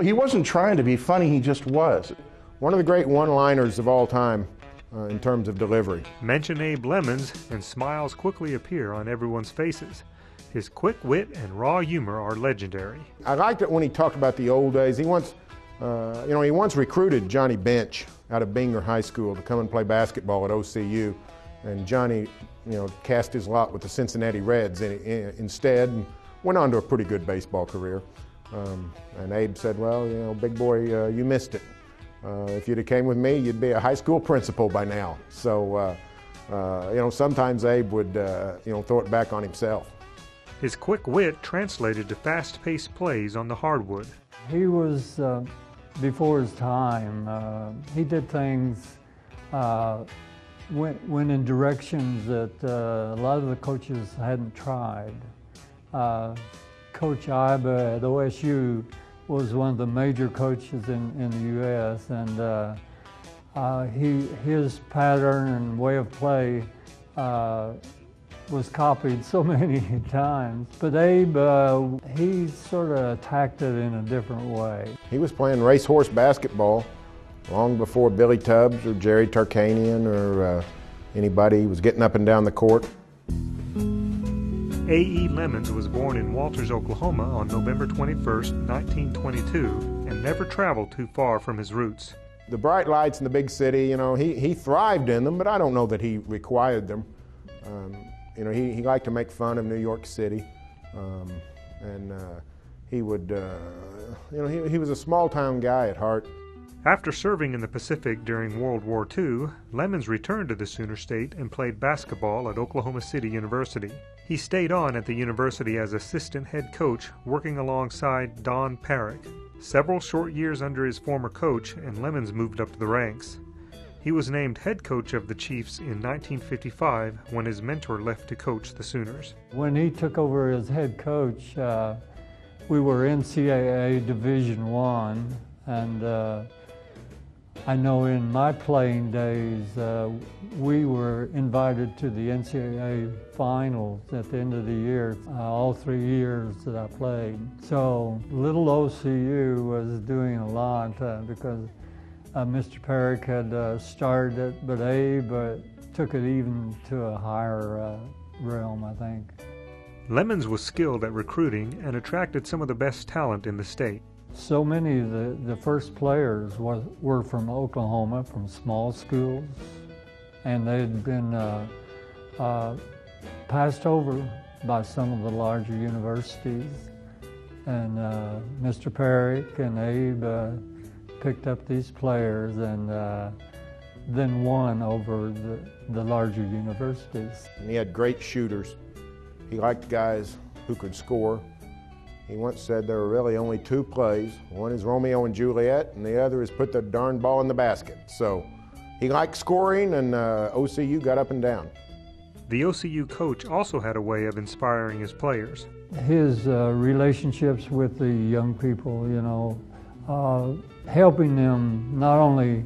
He wasn't trying to be funny, he just was. One of the great one-liners of all time in terms of delivery. Mention Abe Lemons and smiles quickly appear on everyone's faces. His quick wit and raw humor are legendary. I liked it when he talked about the old days. He once recruited Johnny Bench out of Binger High School to come and play basketball at OCU. And Johnny, cast his lot with the Cincinnati Reds instead and went on to a pretty good baseball career. And Abe said, well, big boy, you missed it. If you'd have came with me, you'd be a high school principal by now. So, sometimes Abe would, throw it back on himself. His quick wit translated to fast-paced plays on the hardwood. He was before his time. He did things, went in directions that a lot of the coaches hadn't tried. Coach Abe at OSU was one of the major coaches in the U.S. and his pattern and way of play was copied so many times. But Abe, he sort of attacked it in a different way. He was playing racehorse basketball long before Billy Tubbs or Jerry Tarkanian or anybody was getting up and down the court. Abe Lemons was born in Walters, Oklahoma on November 21st, 1922, and never traveled too far from his roots. The bright lights in the big city, he thrived in them, but I don't know that he required them. He liked to make fun of New York City, and he would, he was a small-town guy at heart. After serving in the Pacific during World War II, Lemons returned to the Sooner State and played basketball at Oklahoma City University. He stayed on at the university as assistant head coach, working alongside Don Parrick. Several short years under his former coach, and Lemons moved up the ranks. He was named head coach of the Chiefs in 1955 when his mentor left to coach the Sooners. When he took over as head coach, we were NCAA Division I, and I know in my playing days, we were invited to the NCAA finals at the end of the year, all 3 years that I played. So little OCU was doing a lot because Mr. Parrick had started it, but Abe took it even to a higher realm, I think. Lemons was skilled at recruiting and attracted some of the best talent in the state. So many of the first players were from Oklahoma, from small schools, and they had been passed over by some of the larger universities. And Mr. Parrick and Abe picked up these players and then won over the larger universities. And he had great shooters. He liked guys who could score. He once said there were really only two plays. One is Romeo and Juliet, and the other is put the darn ball in the basket. So he liked scoring, and OCU got up and down. The OCU coach also had a way of inspiring his players. His relationships with the young people, helping them not only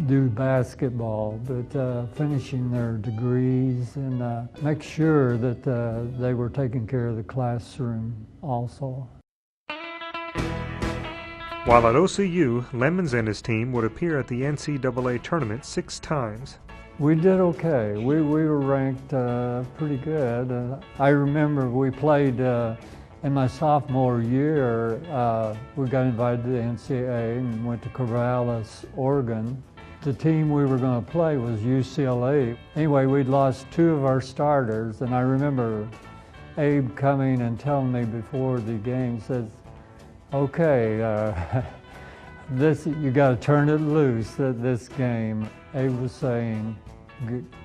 do basketball, but finishing their degrees and make sure that they were taking care of the classroom also. While at OCU, Lemons and his team would appear at the NCAA tournament 6 times. We did okay. We were ranked pretty good. I remember we played in my sophomore year, we got invited to the NCAA and went to Corvallis, Oregon. The team we were going to play was UCLA. Anyway, we'd lost 2 of our starters, and I remember Abe coming and telling me before the game, says, okay, you got to turn it loose at this game. Abe was saying,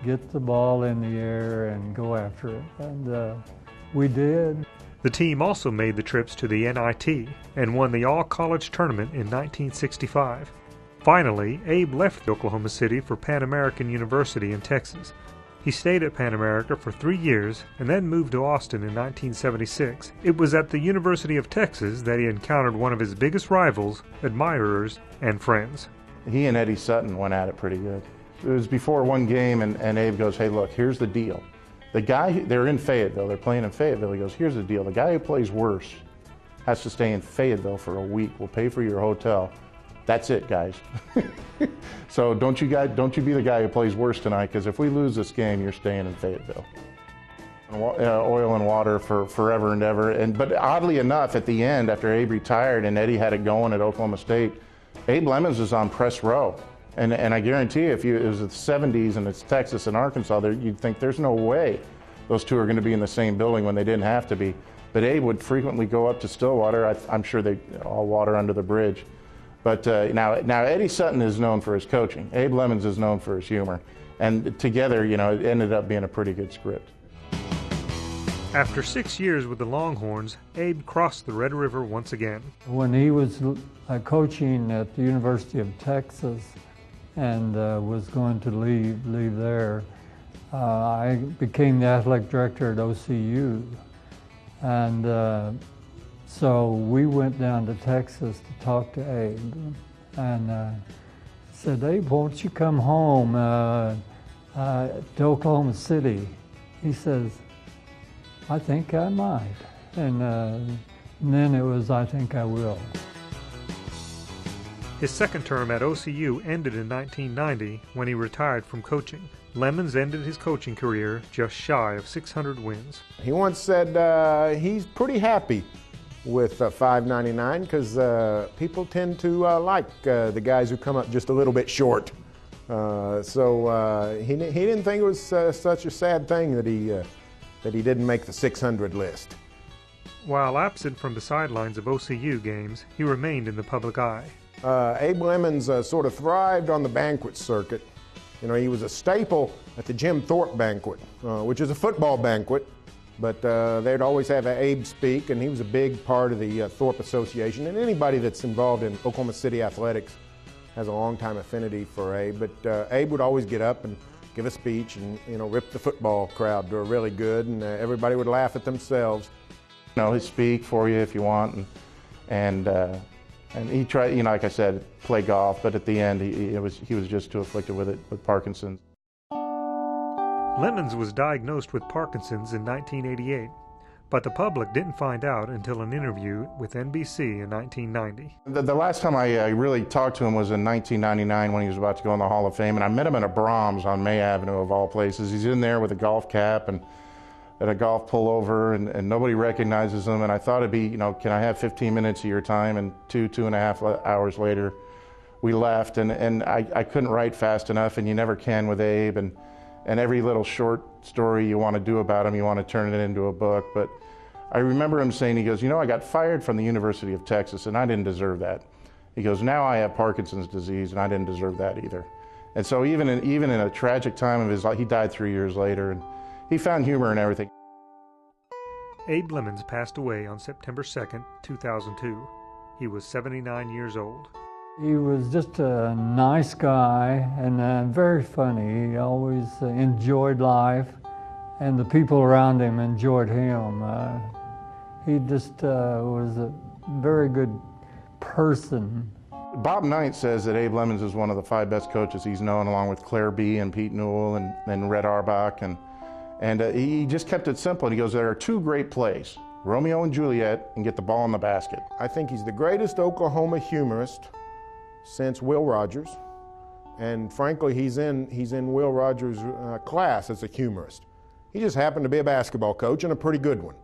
get the ball in the air and go after it, and we did. The team also made the trips to the NIT and won the All-College Tournament in 1965. Finally, Abe left Oklahoma City for Pan American University in Texas. He stayed at Pan America for 3 years and then moved to Austin in 1976. It was at the University of Texas that he encountered one of his biggest rivals, admirers, and friends. He and Eddie Sutton went at it pretty good. It was before one game, and Abe goes, hey, look, here's the deal. The guy, they're in Fayetteville, they're playing in Fayetteville, he goes, here's the deal. The guy who plays worse has to stay in Fayetteville for a week. We'll pay for your hotel. That's it, guys. So don't you be the guy who plays worse tonight, because if we lose this game, you're staying in Fayetteville. Oil and water for forever and ever. But oddly enough, at the end, after Abe retired and Eddie had it going at Oklahoma State, Abe Lemons was on press row. And I guarantee you, if it was the 70s and it's Texas and Arkansas, you'd think there's no way those two are going to be in the same building when they didn't have to be. But Abe would frequently go up to Stillwater. I'm sure they all water under the bridge. But now Eddie Sutton is known for his coaching. Abe Lemons is known for his humor. And together, it ended up being a pretty good script. After 6 years with the Longhorns, Abe crossed the Red River once again. When he was coaching at the University of Texas and was going to leave there, I became the athletic director at OCU. And so we went down to Texas to talk to Abe, and said, Abe, won't you come home to Oklahoma City? He says, I think I might. And then it was, I think I will. His second term at OCU ended in 1990 when he retired from coaching. Lemons ended his coaching career just shy of 600 wins. He once said he's pretty happy with $5.99 because people tend to like the guys who come up just a little bit short. So he didn't think it was such a sad thing that he didn't make the 600 list. While absent from the sidelines of OCU games, he remained in the public eye. Abe Lemons sort of thrived on the banquet circuit. He was a staple at the Jim Thorpe banquet, which is a football banquet, but they'd always have Abe speak, and he was a big part of the Thorpe Association. And anybody that's involved in Oklahoma City athletics has a long-time affinity for Abe. But Abe would always get up and give a speech and rip the football crowd really good, and everybody would laugh at themselves. He'd speak for you if you want, and he tried, like I said, play golf, but at the end he was just too afflicted with Parkinson's. Lemons was diagnosed with Parkinson's in 1988, but the public didn't find out until an interview with NBC in 1990. The last time I really talked to him was in 1999 when he was about to go in the Hall of Fame, and I met him at a Brahms on May Avenue of all places. He's in there with a golf cap and at a golf pullover, and nobody recognizes him, and I thought it'd be, can I have 15 minutes of your time? And 2.5 hours later, we left, and I couldn't write fast enough, and you never can with Abe, and every little short story you want to do about him, you want to turn it into a book. But I remember him saying, he goes, I got fired from the University of Texas, and I didn't deserve that. He goes, now I have Parkinson's disease, and I didn't deserve that either. And so even in a tragic time of his life, he died 3 years later, and he found humor in everything. Abe Lemons passed away on September 2nd, 2002. He was 79 years old. He was just a nice guy and very funny. He always enjoyed life, and the people around him enjoyed him. He just was a very good person. Bob Knight says that Abe Lemons is one of the 5 best coaches he's known, along with Claire B. and Pete Newell and Red Auerbach. And he just kept it simple. He goes, there are 2 great plays, Romeo and Juliet and get the ball in the basket. I think he's the greatest Oklahoma humorist since Will Rogers. And frankly, he's in Will Rogers' class as a humorist. He just happened to be a basketball coach and a pretty good one.